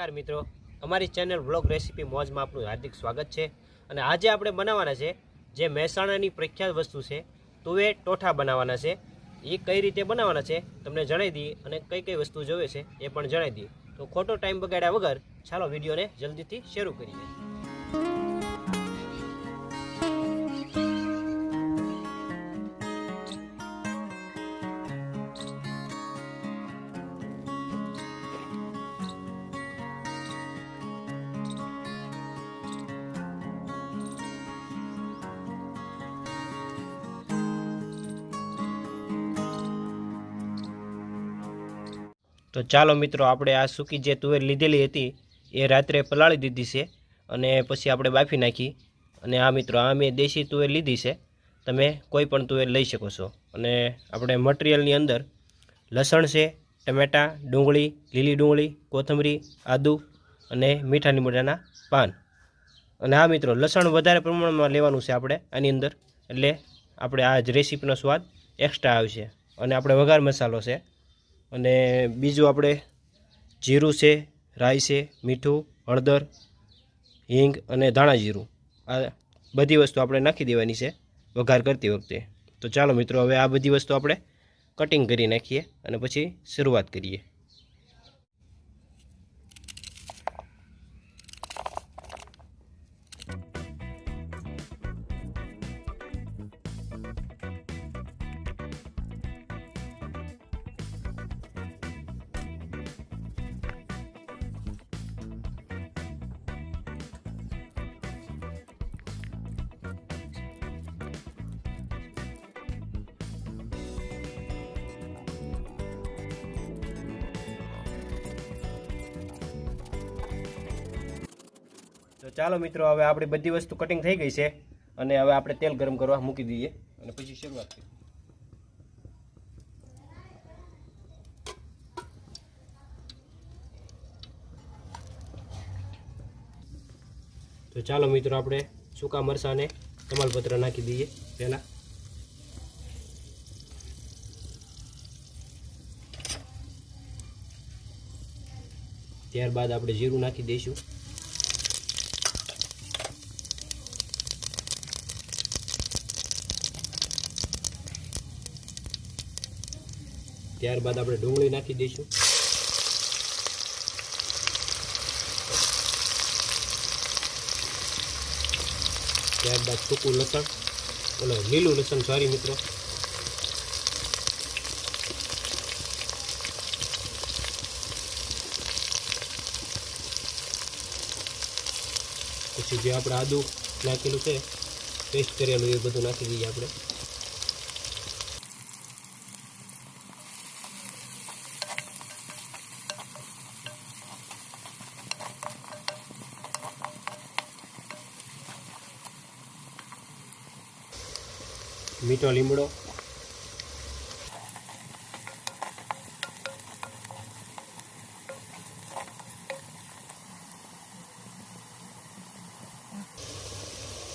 નમસ્કાર મિત્રો, અમારી ચેનલ વ્લોગ રેસીપી મોજમાં આપનું હાર્દિક સ્વાગત છે। અને આજે આપણે બનાવવાના છે જે મહેસાણાની પ્રખ્યાત વસ્તુ છે તુવેર ટોઠા બનાવવાના છે। એ કઈ રીતે બનાવવાના છે તમને જણાવી દઈએ અને કઈ કઈ વસ્તુ જોવે છે એ પણ જણાવી દઈએ। તો ખોટો ટાઈમ બગાડ્યા વગર ચાલો વિડીયોને જલ્દીથી શરૂ કરીએ। तो चालो मित्रों आपणे आ सूकी जे तुवेर लीधेली हती ए रात्रे पलाળી दीधी छे अने पछी आपणे बाफी नाखी। अने आ मित्रों आ मैं देशी तुवेर लीधी छे, तमे कोई पण तुवेर लई शको छो। अने आपणे मटीरियलनी अंदर लसण छे, टमेटा, डूंगळी, लीली डूंगळी, कोथमरी, आदू अने मीठा लीमડાના पान। अने आ मित्रों लसण वधारे प्रमाणमां लेवानुं छे आपणे आनी अंदर, एटले आपणे आ रेसिपीनो स्वाद एक्स्ट्रा आवशे। अने आपणे वघार मसालो छे अने बीजू आपणे जीरुं छे, राई छे, मीठुं, हळदर, हींग अने धाणा जीरुं आ बधी वस्तु आपणे नाखी देवानी छे वघार करती वखते। तो चालो मित्रों हवे आ बधी वस्तु आपणे कटिंग करी नाखीए अने पछी शरूआत करीए। तो चालो मित्रों हवे आपणी बधी वस्तु कटिंग थई गई छे अने हवे आपणे तेल गरम करवा मूकी दीए अने पछी शरूआत करीए। तो चालो मित्रों आपणे सूका मरचा ने तमालपत्र नाखी दीए पहेला। त्यारबाद आपणे जीरुं नाखी दईशुं। त्यारबाद आपणे डूंगળી नाखी दईशुं। त्यारबाद सूकું લસણ એટલે લીલું લસણ સોરી મિત્રો। પછી જે આપણે આદુ નાખેલું છે પેસ્ટ કરેલું એ બધું નાખી દઈએ આપણે। मीठो लीमड़ो,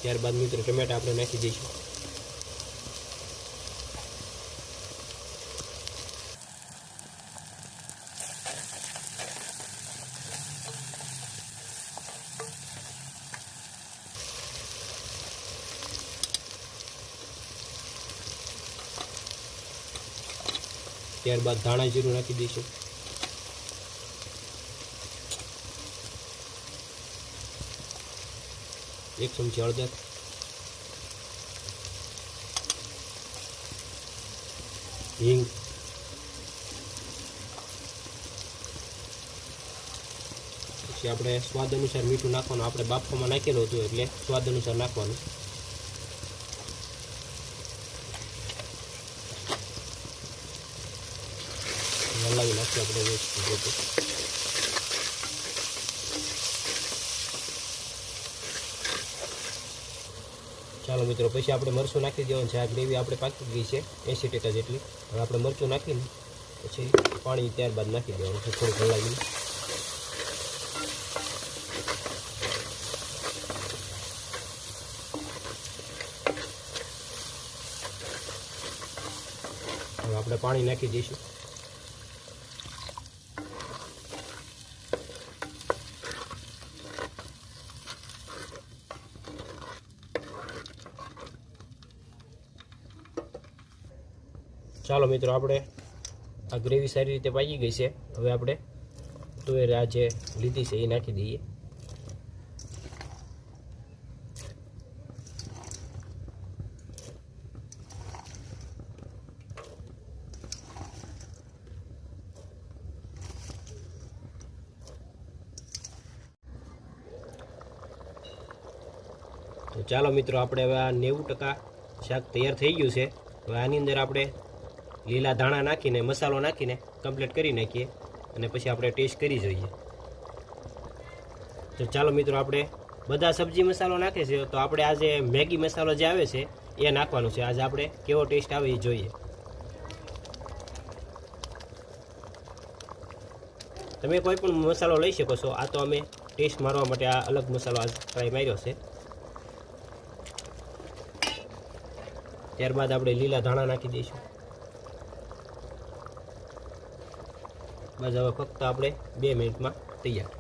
त्यारबाद मित्रों टमेटा आपणे नाखी दईशुं। त्यारबाद धाणा जीरुं नाखी दईशुं। एक चमची हळदर, हींग, पछी आपणे स्वाद अनुसार मीठुं नाखवानुं। आपणे बाफामां नाखेલું હતું એટલે स्वाद अनुसार नाखवानुं। हलावी नाखीए आपणे व्यवस्थित। चालो मित्रों पछी आपणे मरचुं नाखी देवानुं छे। आ ग्रेवी आपणे पाकी गई छे 80% जेटली। हवे आपणे मरचुं नाखीने पछी पाणी त्यारबाद नाखी देवानुं छे थोडुं हलावीने। हवे आपणे पाणी नाखी दईशुं। ચાલો મિત્રો, આપણે આ ગ્રેવી સારી રીતે પાકી ગઈ છે. હવે આપણે તુવેર આ જે લીધી છે એ નાખી દઈએ. તો ચાલો મિત્રો, આપણે હવે આ 90% શાક તૈયાર થઈ ગયું છે. હવે આની અંદર આપણે લીલા ધાણા નાખીને મસાલો નાખીને કમ્પ્લીટ કરી નાખીએ અને પછી આપણે ટેસ્ટ કરી જોઈએ. તો ચાલો મિત્રો, આપણે બધા સબ્જી મસાલો નાખે છે, તો આપણે આ જે મેગી મસાલો જે આવે છે એ નાખવાનો છે. આજે આપણે કેવો ટેસ્ટ આવે એ જોઈએ. તમે કોઈ પણ મસાલો લઈ શકો છો. આ તો અમે ટેસ્ટ મારવા માટે આ અલગ મસાલો આજ ટ્રાય માર્યો છે. ત્યારબાદ આપણે લીલા ધાણા નાખી દઈશું. બસ હવે ફક્ત આપણે 2 મિનિટમાં તૈયાર.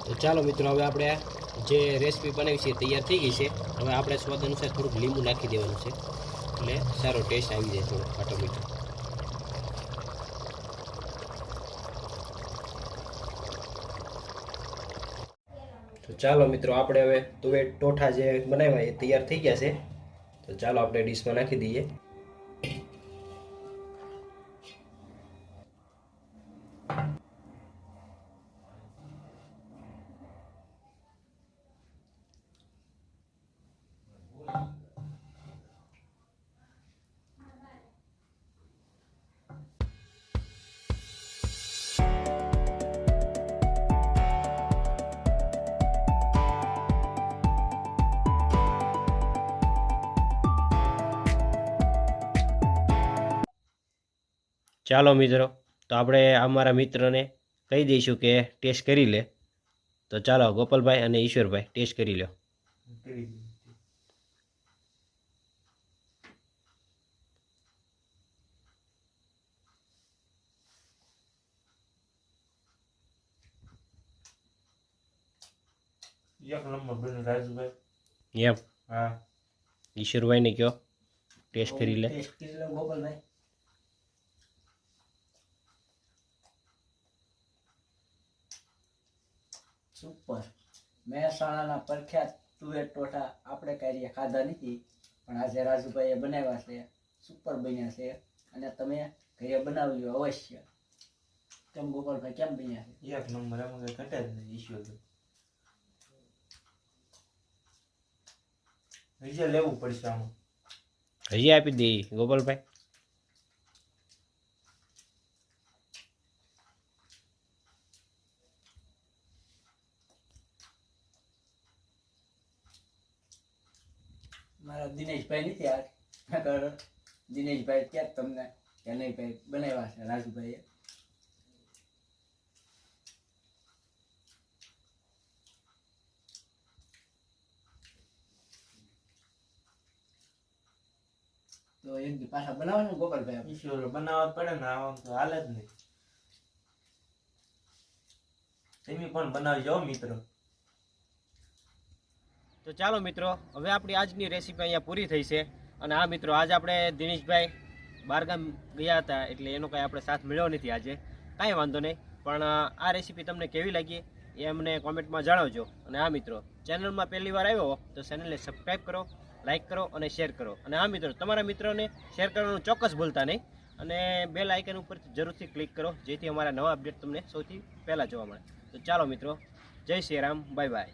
તો ચાલો મિત્રો, હવે આપણે જે રેસીપી બનાવી છે તૈયાર થઈ ગઈ છે. હવે આપણે સ્વાદ અનુસાર થોડુંક લીંબુ નાખી દેવાનું છે, એટલે સારો ટેસ્ટ આવી જાય, થોડો ખાટો મીઠો. તો ચાલો મિત્રો, આપણે હવે તુવેર ટોઠા જે બનાવ્યા એ તૈયાર થઈ ગયા છે. તો ચાલો આપણે ડીશમાં નાખી દઈએ. ચાલો મિત્રો, તો આપણે અમારા મિત્રને કહી દઈશું કે ટેસ્ટ કરી લે. તો ચાલો ગોપાલભાઈ અને ઈશ્વરભાઈ ટેસ્ટ કરી લો. એક નંબર બને રાજુભાઈ. એમ? હા. ઈશ્વરભાઈને કયો ટેસ્ટ કરી લે. ટેસ્ટ કરી લો ગોપાલભાઈ. સુપર. મહેસાણાના પ્રખ્યાત તુવેર ટોઠા આપણે કાર્ય ખાધા નથી, પણ આજે રાજુભાઈએ બનાવ્યા છે. સુપર બન્યા છે અને તમે ઘરે બનાવી લો અવશ્ય. કેમ ગોપાલભાઈ, કેમ બન્યા છે? એક નંબર, એમાં કઈ ઘટે જ નહીં. ઈશ્વર બીજે લેવું પડશે આમાં. હજી આપી દઈએ ગોપાલભાઈ. મારા દિનેશભાઈ નથી આજ, નકર દિનેશભાઈ ક્યાં તમને કે નહીં ભાઈ બનાવ્યા છે રાજુભાઈએ. તો એક દી પાછા બનાવવાનું ગોપાલભાઈ આપણે. ઈશ્વર બનાવવા પડે ને, આમ તો હાલે જ નહીં. તમે પણ બનાવી જાઓ મિત્રો. તો ચાલો મિત્રો, હવે આપણી આજની રેસીપી અહીંયા પૂરી થઈ છે. અને આ મિત્રો, આજ આપણે દિનેશભાઈ બહારગામ ગયા હતા, એટલે એનો કાંઈ આપણે સાથ મળ્યો નથી આજે. કાંઈ વાંધો નહીં, પણ આ રેસીપી તમને કેવી લાગી એ અમને કોમેન્ટમાં જણાવજો. અને આ મિત્રો, ચેનલમાં પહેલી વાર આવ્યો તો ચેનલને સબસ્ક્રાઈબ કરો, લાઇક કરો અને શેર કરો. અને આ મિત્રો, તમારા મિત્રોને શેર કરવાનું ચોક્કસ ભૂલતા નહીં. અને બેલ આઇકન ઉપર જરૂરથી ક્લિક કરો, જેથી અમારા નવા અપડેટ તમને સૌથી પહેલાં જોવા મળે. તો ચાલો મિત્રો, જય શ્રી રામ, બાય બાય.